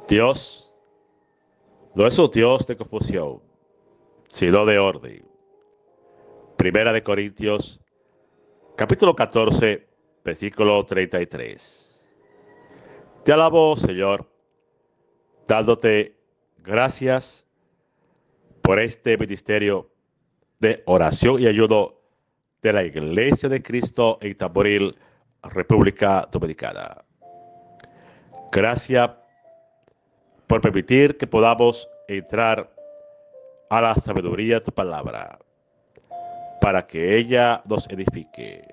Dios no es un Dios de confusión, sino de orden. Primera de Corintios, capítulo 14, versículo 33. Te alabo, Señor, dándote gracias por este ministerio de oración y ayuno de la Iglesia de Cristo en Tamboril, República Dominicana. Gracias por permitir que podamos entrar a la sabiduría de tu palabra, para que ella nos edifique.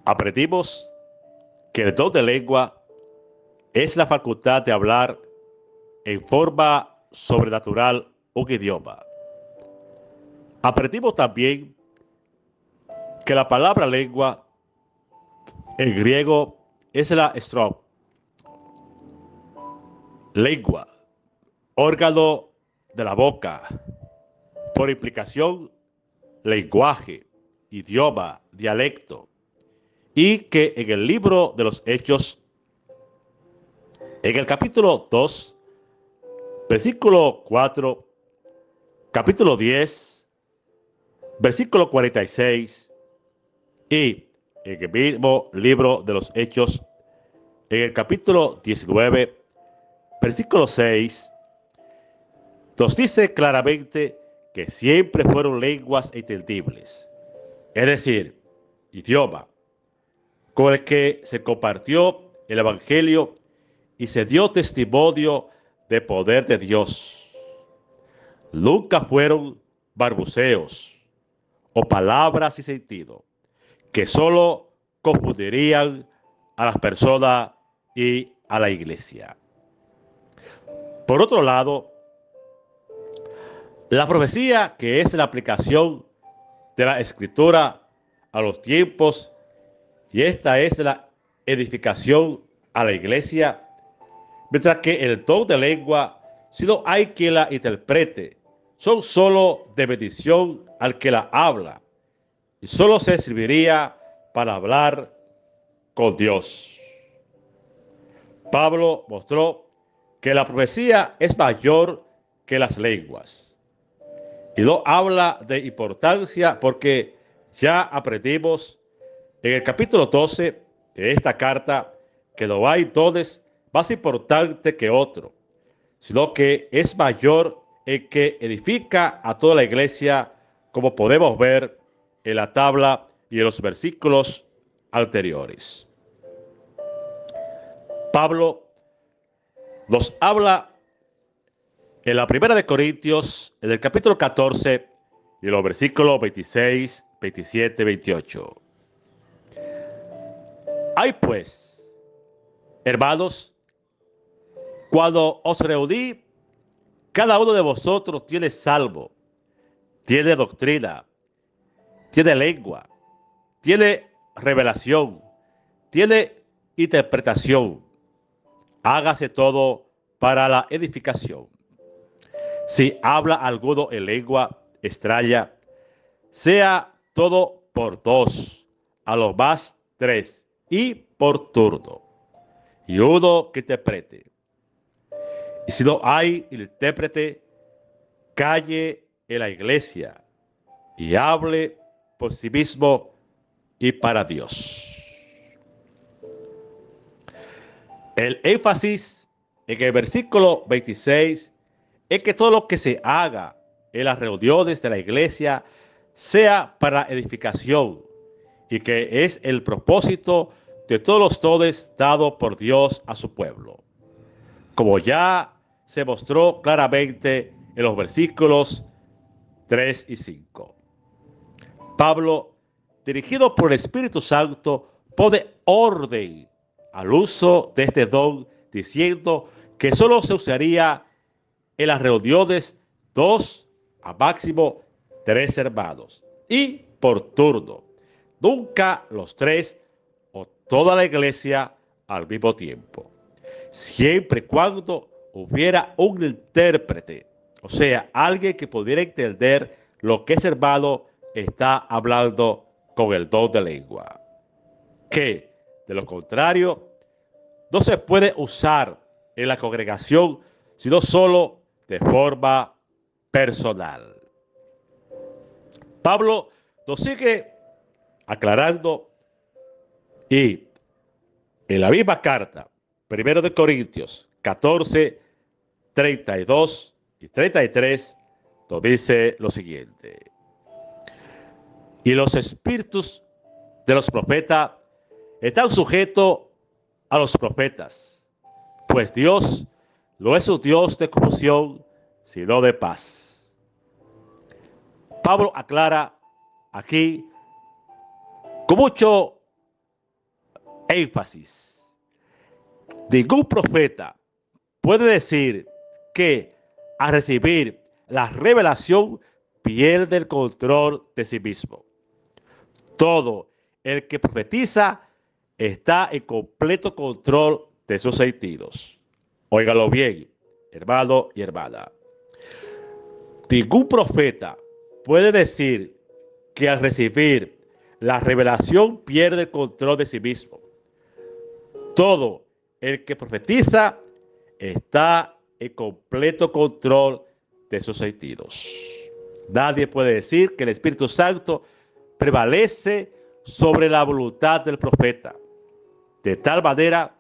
Aprendimos que el don de lengua es la facultad de hablar en forma sobrenatural un idioma. Aprendimos también que la palabra lengua en griego es la strop, lengua, órgano de la boca, por implicación, lenguaje, idioma, dialecto, y que en el libro de los Hechos, en el capítulo 2, versículo 4, capítulo 10, versículo 46, y en el mismo libro de los Hechos, en el capítulo 19, versículo 6, nos dice claramente que siempre fueron lenguas entendibles, es decir, idioma, con el que se compartió el Evangelio y se dio testimonio de poder de Dios. Nunca fueron balbuceos o palabras sin sentido, que solo confundirían a las personas y a la iglesia. Por otro lado, la profecía, que es la aplicación de la escritura a los tiempos, y esta es la edificación a la iglesia, mientras que el don de lengua, si no hay quien la interprete, son solo de bendición al que la habla, y solo se serviría para hablar con Dios. Pablo mostró que la profecía es mayor que las lenguas, y no habla de importancia porque ya aprendimos en el capítulo 12 de esta carta que no hay dones más importante que otro, sino que es mayor el que edifica a toda la iglesia, como podemos ver en la tabla y en los versículos anteriores. Pablo nos habla en la primera de Corintios, en el capítulo 14, y en los versículos 26, 27, 28. Hay pues, hermanos, cuando os reuní, cada uno de vosotros tiene salvo, tiene doctrina, tiene lengua, tiene revelación, tiene interpretación. Hágase todo para la edificación. Si habla alguno en lengua extraña, sea todo por dos, a lo más tres, y por turno, y uno que interprete. Y si no hay intérprete, calle en la iglesia y hable por sí mismo y para Dios. El énfasis en el versículo 26 es que todo lo que se haga en las reuniones de la iglesia sea para edificación, y que es el propósito de todos los dones dados por Dios a su pueblo, como ya se mostró claramente en los versículos 3 y 5. Pablo, dirigido por el Espíritu Santo, pone orden al uso de este don, diciendo que solo se usaría en las reuniones 2 a máximo 3 hermanos, y por turno, nunca los 3 o toda la iglesia al mismo tiempo, siempre y cuando hubiera un intérprete, o sea, alguien que pudiera entender lo que ese hermano está hablando con el don de lengua. Que, de lo contrario, no se puede usar en la congregación, sino solo de forma personal. Pablo nos sigue aclarando y en la misma carta, 1 de Corintios 14, 32 y 33, nos dice lo siguiente. Y los espíritus de los profetas están sujetos a los profetas, pues Dios no es un Dios de confusión, sino de paz. Pablo aclara aquí con mucho énfasis. Ningún profeta puede decir que al recibir la revelación pierde el control de sí mismo. Todo el que profetiza está en completo control de sus sentidos. Óigalo bien, hermano y hermana. Ningún profeta puede decir que al recibir la revelación pierde el control de sí mismo. Todo el que profetiza está en completo control de sus sentidos. Nadie puede decir que el Espíritu Santo prevalece sobre la voluntad del profeta, de tal manera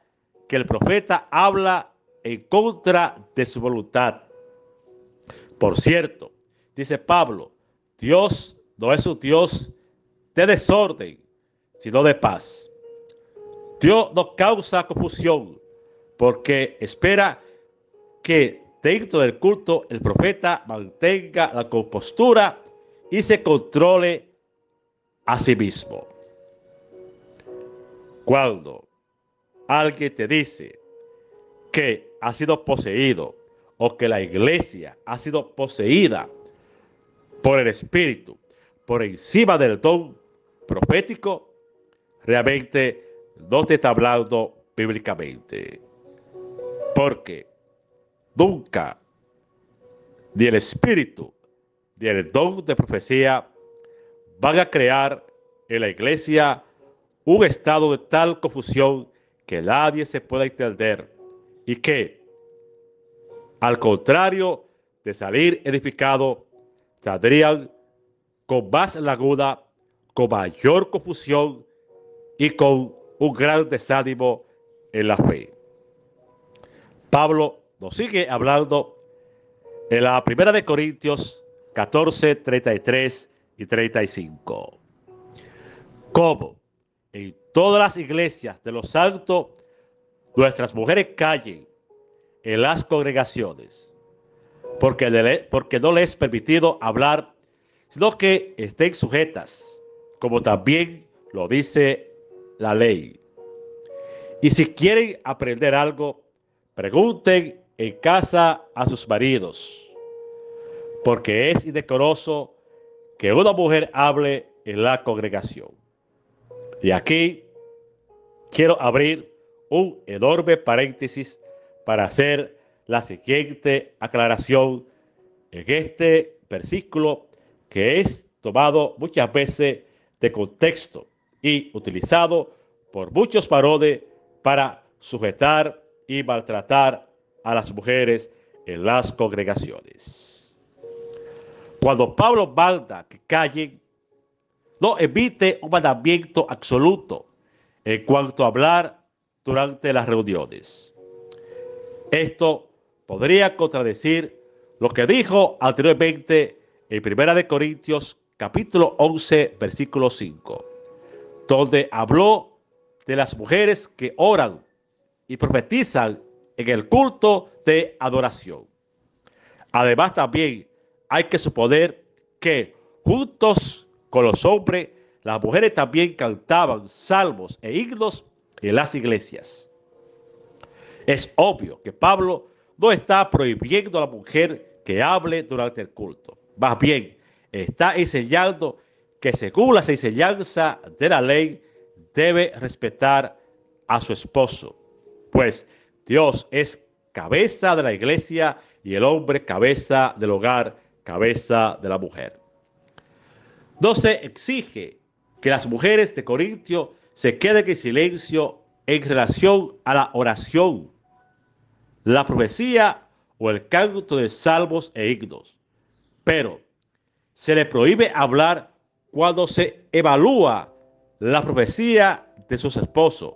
que el profeta habla en contra de su voluntad. Por cierto, dice Pablo, Dios no es un Dios de desorden, sino de paz. Dios no causa confusión, porque espera que dentro del culto el profeta mantenga la compostura y se controle a sí mismo. Cuando alguien te dice que ha sido poseído o que la iglesia ha sido poseída por el Espíritu por encima del don profético, realmente no te está hablando bíblicamente. Porque nunca ni el Espíritu ni el don de profecía van a crear en la iglesia un estado de tal confusión que nadie se pueda entender y que, al contrario de salir edificado, saldrían con más laguna, con mayor confusión y con un gran desánimo en la fe. Pablo nos sigue hablando en la 1 de Corintios 14, 33 y 35. Como en todas las iglesias de los santos, nuestras mujeres callen en las congregaciones, porque no les es permitido hablar, sino que estén sujetas, como también lo dice la ley. Y si quieren aprender algo, pregunten en casa a sus maridos, porque es indecoroso que una mujer hable en la congregación. Y aquí quiero abrir un enorme paréntesis para hacer la siguiente aclaración en este versículo que es tomado muchas veces de contexto y utilizado por muchos varones para sujetar y maltratar a las mujeres en las congregaciones. Cuando Pablo manda que callen, no emite un mandamiento absoluto en cuanto a hablar durante las reuniones. Esto podría contradecir lo que dijo anteriormente en 1 de Corintios capítulo 11 versículo 5, donde habló de las mujeres que oran y profetizan en el culto de adoración. Además, también hay que suponer que juntos con los hombres, las mujeres también cantaban salmos e himnos en las iglesias. Es obvio que Pablo no está prohibiendo a la mujer que hable durante el culto. Más bien, está enseñando que según las enseñanzas de la ley, debe respetar a su esposo, pues Dios es cabeza de la iglesia y el hombre cabeza del hogar, cabeza de la mujer. No se exige que las mujeres de Corintio se queden en silencio en relación a la oración, la profecía o el canto de salmos e himnos. Pero se le prohíbe hablar cuando se evalúa la profecía de sus esposos.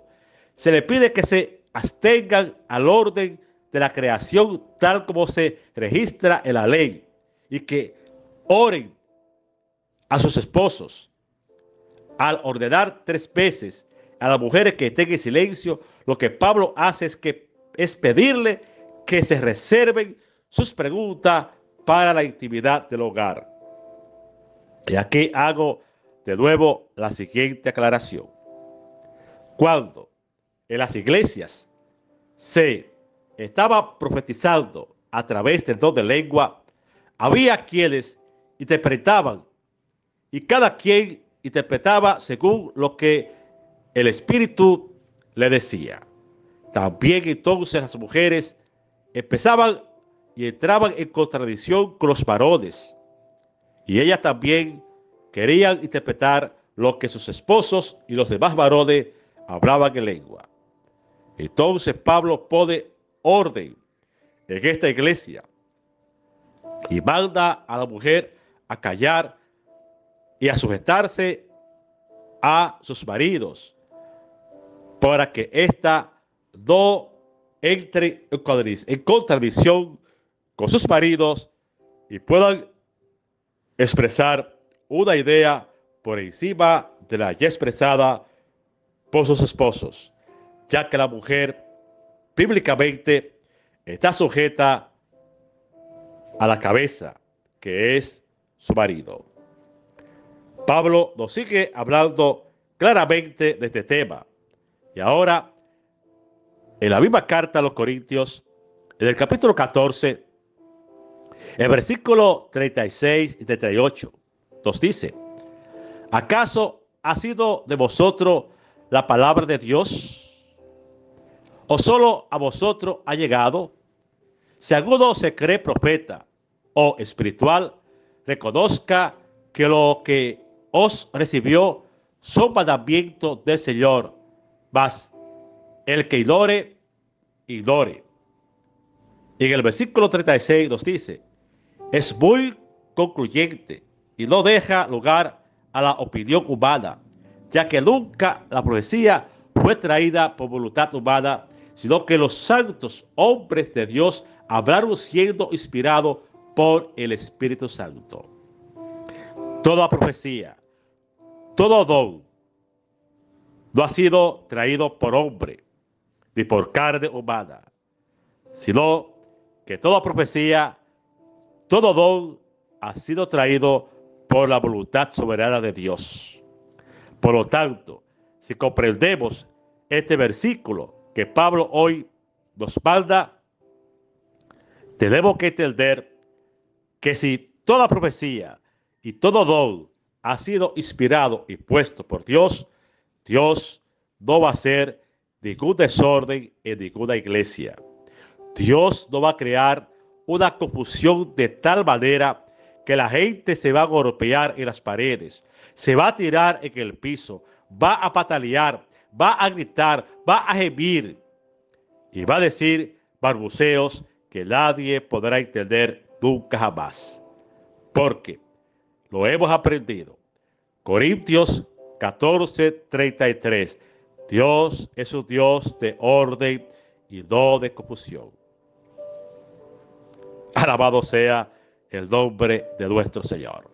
Se le pide que se abstengan al orden de la creación tal como se registra en la ley y que oren a sus esposos. Al ordenar 3 veces a las mujeres que estén en silencio, lo que Pablo hace es pedirle que se reserven sus preguntas para la intimidad del hogar. Y aquí hago de nuevo la siguiente aclaración. Cuando en las iglesias se estaba profetizando a través del don de lengua, había quienes interpretaban y cada quien interpretaba según lo que el Espíritu le decía. También entonces las mujeres empezaban y entraban en contradicción con los varones. Y ellas también querían interpretar lo que sus esposos y los demás varones hablaban en lengua. Entonces Pablo pone orden en esta iglesia y manda a la mujer a callar y a sujetarse a sus maridos para que ésta no entre en contradicción con sus maridos y puedan expresar una idea por encima de la ya expresada por sus esposos, ya que la mujer bíblicamente está sujeta a la cabeza, que es su marido. Pablo nos sigue hablando claramente de este tema. Y ahora, en la misma carta a los Corintios, en el capítulo 14, el versículo 36 y 38, nos dice: ¿acaso ha sido de vosotros la palabra de Dios? ¿O solo a vosotros ha llegado? Si alguno se cree profeta o espiritual, reconozca que lo que os recibió son mandamientos del Señor. Mas el que ignore, ignore. Y en el versículo 36 nos dice: es muy concluyente y no deja lugar a la opinión humana, ya que nunca la profecía fue traída por voluntad humana, sino que los santos hombres de Dios hablaron siendo inspirados por el Espíritu Santo. Toda profecía, todo don, no ha sido traído por hombre ni por carne humana, sino que toda profecía, todo don ha sido traído por la voluntad soberana de Dios. Por lo tanto, si comprendemos este versículo que Pablo hoy nos manda, tenemos que entender que si toda profecía y todo don ha sido inspirado y puesto por Dios, Dios no va a hacer ningún desorden en ninguna iglesia. Dios no va a crear una confusión de tal manera que la gente se va a golpear en las paredes, se va a tirar en el piso, va a patalear, va a gritar, va a gemir y va a decir balbuceos que nadie podrá entender nunca jamás. Porque lo hemos aprendido. Corintios 14:33. Dios es un Dios de orden y no de confusión. Alabado sea el nombre de nuestro Señor.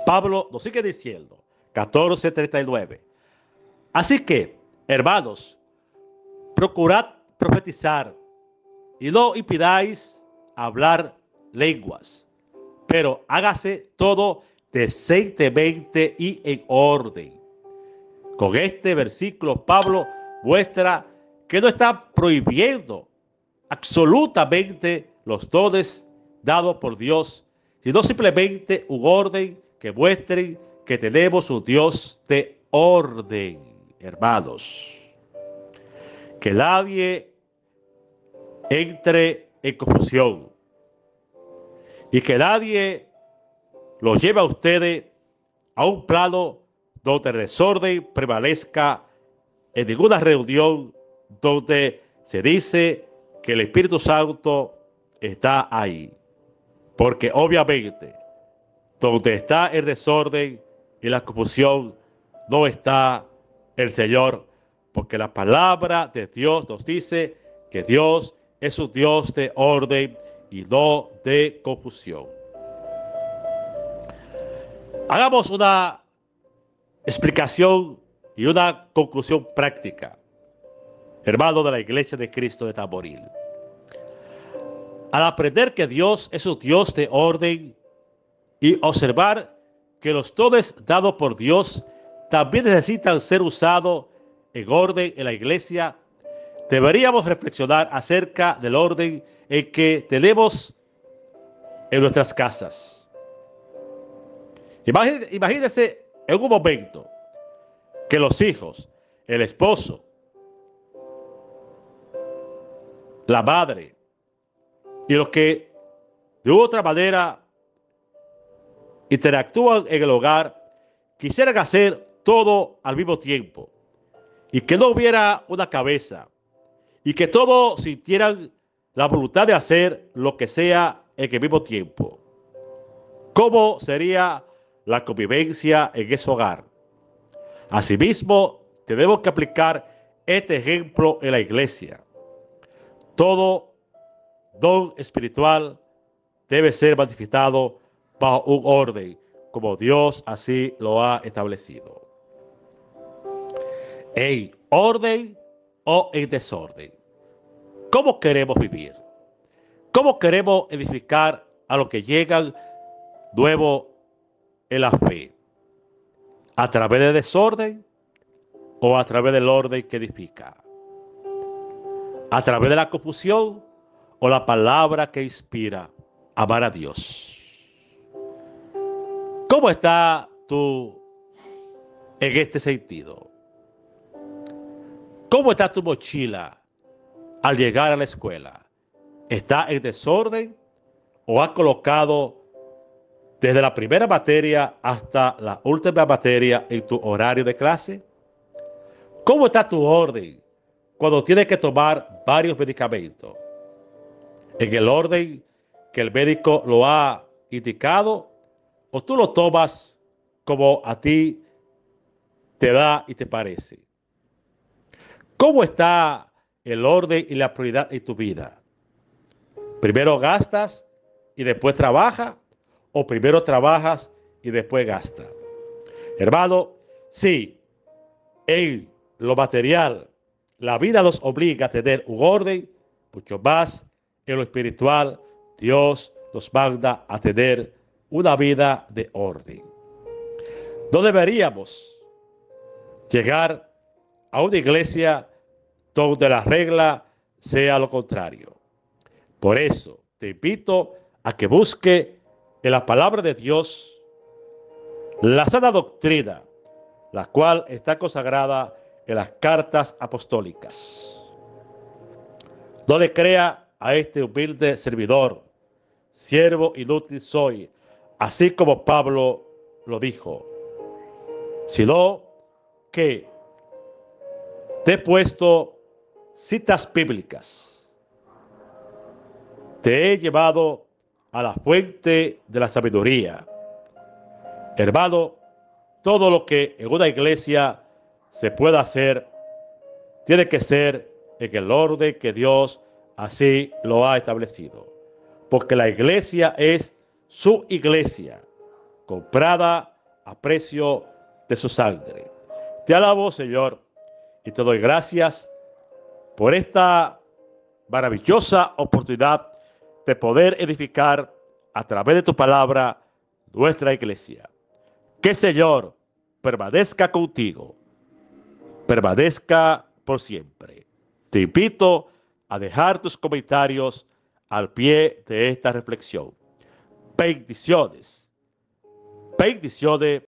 Pablo nos sigue diciendo, 14:39. Así que, hermanos, procurad profetizar y no impidáis hablar lenguas, pero hágase todo decentemente y en orden. Con este versículo, Pablo muestra que no está prohibiendo absolutamente los dones dados por Dios, sino simplemente un orden que muestren que tenemos un Dios de orden, hermanos. Que nadie entre en confusión y que nadie los lleva a ustedes a un plano donde el desorden prevalezca en ninguna reunión donde se dice que el Espíritu Santo está ahí. Porque obviamente, donde está el desorden y la confusión, no está el Señor. Porque la palabra de Dios nos dice que Dios es un Dios de orden y no de confusión. Hagamos una explicación y una conclusión práctica, hermano de la Iglesia de Cristo de Tamboril. Al aprender que Dios es un Dios de orden y observar que los dones dados por Dios también necesitan ser usados en orden en la Iglesia, deberíamos reflexionar acerca del orden en que tenemos en nuestras casas. Imagínense en un momento que los hijos, el esposo, la madre y los que de otra manera interactúan en el hogar quisieran hacer todo al mismo tiempo y que no hubiera una cabeza y que todos sintieran la voluntad de hacer lo que sea en el mismo tiempo. ¿Cómo sería la convivencia en ese hogar? Asimismo, tenemos que aplicar este ejemplo en la iglesia. Todo don espiritual debe ser manifestado bajo un orden, como Dios así lo ha establecido. ¿En orden o en desorden? ¿Cómo queremos vivir? ¿Cómo queremos edificar a los que llegan nuevos en la fe? ¿A través del desorden o a través del orden que edifica? ¿A través de la confusión o la palabra que inspira amar a Dios? ¿Cómo estás tú en este sentido? ¿Cómo está tu mochila al llegar a la escuela? ¿Está en desorden o has colocado desde la primera materia hasta la última materia en tu horario de clase? ¿Cómo está tu orden cuando tienes que tomar varios medicamentos? ¿En el orden que el médico lo ha indicado o tú lo tomas como a ti te da y te parece? ¿Cómo está el orden y la prioridad en tu vida? ¿Primero gastas y después trabajas? ¿O primero trabajas y después gastas? Hermano, sí, en lo material la vida nos obliga a tener un orden, mucho más en lo espiritual Dios nos manda a tener una vida de orden. No deberíamos llegar a una iglesia donde la regla sea lo contrario. Por eso te invito a que busque en la palabra de Dios la sana doctrina, la cual está consagrada en las cartas apostólicas. No le crea a este humilde servidor, siervo inútil soy, así como Pablo lo dijo, sino que te he puesto citas bíblicas. Te he llevado a la fuente de la sabiduría. Hermano, todo lo que en una iglesia se pueda hacer, tiene que ser en el orden que Dios así lo ha establecido. Porque la iglesia es su iglesia, comprada a precio de su sangre. Te alabo, Señor, y te doy gracias por esta maravillosa oportunidad de poder edificar a través de tu palabra nuestra iglesia. Que el Señor permanezca contigo, permanezca por siempre. Te invito a dejar tus comentarios al pie de esta reflexión. Bendiciones. Bendiciones